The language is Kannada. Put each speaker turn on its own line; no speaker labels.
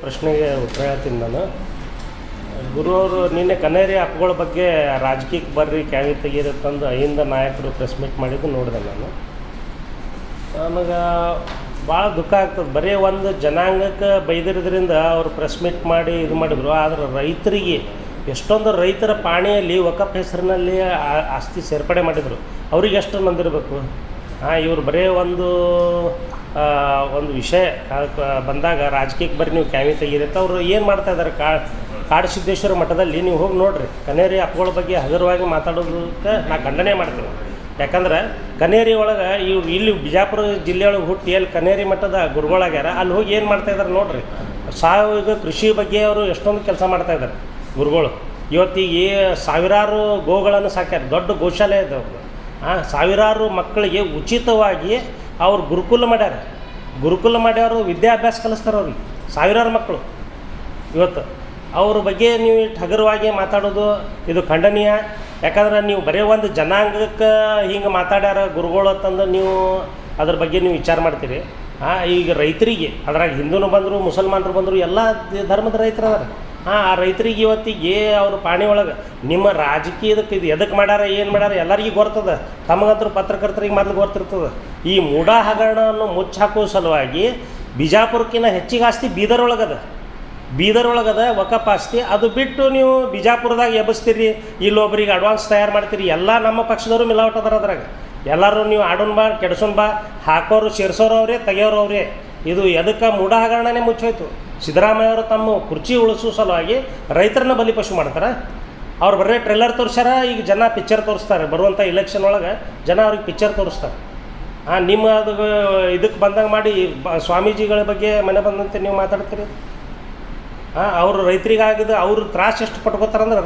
ಪ್ರಶ್ನೆಗೆ ಉತ್ತರ ಹೇಳ್ತೀನಿ ನಾನು. ಗುರು ಅವರು ನಿನ್ನೆ ಕನೇರಿ ಹಬ್ಬಗಳ ಬಗ್ಗೆ ರಾಜಕೀಯಕ್ಕೆ ಬರ್ರಿ ಕ್ಯಾವಿ ತೆಗೀರಿ ತಂದು ಅಹಿಂದ ನಾಯಕರು ಪ್ರೆಸ್ ಮೀಟ್ ಮಾಡಿದ್ದು ನೋಡಿದೆ ನಾನು. ನನಗೆ ಭಾಳ ದುಃಖ ಆಗ್ತದೆ. ಬರೀ ಒಂದು ಜನಾಂಗಕ್ಕೆ ಬೈದಿರೋದ್ರಿಂದ ಅವರು ಪ್ರೆಸ್ ಮೀಟ್ ಮಾಡಿ ಇದು ಮಾಡಿದ್ರು. ಆದರೆ ರೈತರಿಗೆ ಎಷ್ಟೊಂದು ರೈತರ ಪಾಣಿಯಲ್ಲಿ ವಕಫ್ ಹೆಸರಿನಲ್ಲಿ ಆಸ್ತಿ ಸೇರ್ಪಡೆ ಮಾಡಿದರು. ಅವ್ರಿಗೆ ಎಷ್ಟು ನಂದಿರಬೇಕು? ಇವರು ಬರೀ ಒಂದು ವಿಷಯ ಬಂದಾಗ ರಾಜಕೀಯಕ್ಕೆ ಬರ್ರಿ ನೀವು ಕ್ಯಾವಿ ತೆಗೀರಿ ಅಂತ ಅವರು ಏನು ಮಾಡ್ತಾಯಿದ್ದಾರೆ? ಕಾಡಸಿದ್ದೇಶ್ವರ ಮಠದಲ್ಲಿ ನೀವು ಹೋಗಿ ನೋಡಿರಿ. ಕನೇರಿ ಹಬ್ಬಗಳ ಬಗ್ಗೆ ಹಗುರವಾಗಿ ಮಾತಾಡೋದಕ್ಕೆ ನಾ ಖಂಡನೆ ಮಾಡ್ತೀನಿ. ಯಾಕಂದ್ರೆ ಕನೇರಿ ಒಳಗೆ ಇವ್ರು ಇಲ್ಲಿ ಬಿಜಾಪುರ ಜಿಲ್ಲೆಯೊಳಗೆ ಹುಟ್ಟಿ ಅಲ್ಲಿ ಕನೇರಿ ಮಠದ ಗುರುಗಳಾಗ್ಯಾರ. ಅಲ್ಲಿ ಹೋಗಿ ಏನು ಮಾಡ್ತಾಯಿದ್ದಾರೆ ನೋಡಿರಿ. ಸಾವಯವ ಕೃಷಿ ಬಗ್ಗೆ ಅವರು ಎಷ್ಟೊಂದು ಕೆಲಸ ಮಾಡ್ತಾಯಿದ್ದಾರೆ ಗುರುಗಳು. ಇವತ್ತಿಗೆ ಸಾವಿರಾರು ಗೋಗಳನ್ನು ಸಾಕ್ಯಾರ. ದೊಡ್ಡ ಗೋಶಾಲೆ ಇದೆ ಅವ್ರದ್ದು. ಸಾವಿರಾರು ಮಕ್ಕಳಿಗೆ ಉಚಿತವಾಗಿ ಅವ್ರು ಗುರುಕುಲ ಮಾಡ್ಯಾರ. ಗುರುಕುಲ ಮಾಡ್ಯವರು ವಿದ್ಯಾಭ್ಯಾಸ ಕಲಿಸ್ತಾರೆ ಅವ್ರಿಗೆ, ಸಾವಿರಾರು ಮಕ್ಕಳು. ಇವತ್ತು ಅವ್ರ ಬಗ್ಗೆ ನೀವು ಇಷ್ಟು ಹಗುರವಾಗಿ ಮಾತಾಡೋದು ಇದು ಖಂಡನೀಯ. ಯಾಕಂದ್ರೆ ನೀವು ಬರೀ ಒಂದು ಜನಾಂಗಕ್ಕೆ ಹಿಂಗೆ ಮಾತಾಡ್ಯಾರ ಗುರುಗಳು ಅಂತಂದು ನೀವು ಅದ್ರ ಬಗ್ಗೆ ನೀವು ವಿಚಾರ ಮಾಡ್ತೀರಿ. ಈಗ ರೈತರಿಗೆ ಅದ್ರಾಗ ಹಿಂದೂನು ಬಂದರು, ಮುಸಲ್ಮಾನರು ಬಂದರು, ಎಲ್ಲ ಧರ್ಮದ ರೈತರು ಅದಾರೆ. ಆ ರೈತರಿಗೆ ಇವತ್ತಿಗೆ ಅವ್ರ ಪಾಣಿ ಒಳಗೆ ನಿಮ್ಮ ರಾಜಕೀಯದಕ್ಕೆ ಇದು ಎದಕ್ಕೆ ಮಾಡ್ಯಾರ, ಏನು ಮಾಡ್ಯಾರ ಎಲ್ಲರಿಗೂ ಗೊತ್ತದ. ತಮಗಂತರೂ ಪತ್ರಕರ್ತರಿಗೆ ಮೊದಲು ಗೊತ್ತಿರ್ತದೆ. ಈ ಮೂಢ ಹಗರಣವನ್ನು ಮುಚ್ಚಾಕೋ ಸಲುವಾಗಿ ಬಿಜಾಪುರಕ್ಕಿಂತ ಹೆಚ್ಚಿಗೆ ಆಸ್ತಿ ಬೀದರ್ ಒಳಗದ ವಕಫ್ ಆಸ್ತಿ. ಅದು ಬಿಟ್ಟು ನೀವು ಬಿಜಾಪುರದಾಗ ಎಬ್ಬಿಸ್ತೀರಿ, ಇಲ್ಲೊಬ್ರಿಗೆ ಅಡ್ವಾನ್ಸ್ ತಯಾರು ಮಾಡ್ತೀರಿ. ಎಲ್ಲ ನಮ್ಮ ಪಕ್ಷದವರು ಮಿಲಾವಟ್ ಅದಾರ ಅದ್ರಾಗ. ಎಲ್ಲರೂ ನೀವು ಆಡೋನ್ ಬಾ ಕೆಡ್ಸೋನ್ ಬಾ, ಹಾಕೋರು ಸೇರ್ಸೋರು ಅವರೇ, ತೆಗಿಯೋರು ಅವರೇ. ಇದು ಎದಕ್ಕೆ ಮೂಢ ಹಗರಣನೇ ಮುಚ್ಚೋಯ್ತು. ಸಿದ್ದರಾಮಯ್ಯವರು ತಮ್ಮ ಕುರ್ಚಿ ಉಳಿಸೋ ಸಲುವಾಗಿ ರೈತರನ್ನ ಬಲಿಪಶು ಮಾಡ್ತಾರೆ. ಅವ್ರು ಬರೀ ಟ್ರೇಲರ್ ತೋರಿಸ್ಯಾರ. ಈಗ ಜನ ಪಿಕ್ಚರ್ ತೋರಿಸ್ತಾರೆ. ಬರುವಂಥ ಇಲೆಕ್ಷನ್ ಒಳಗೆ ಜನ ಅವ್ರಿಗೆ ಪಿಕ್ಚರ್ ತೋರಿಸ್ತಾರೆ. ನಿಮ್ಮ ಅದು ಇದಕ್ಕೆ ಬಂದಂಗೆ ಮಾಡಿ ಸ್ವಾಮೀಜಿಗಳ ಬಗ್ಗೆ ಮನೆ ಬಂದಂತೆ ನೀವು ಮಾತಾಡ್ತೀರಿ. ಅವರು ರೈತರಿಗಾಗಿದ್ದು ಅವ್ರ ತ್ರಾಸು ಎಷ್ಟು ಪಟ್ಕೋತಾರಂದ್ರೆ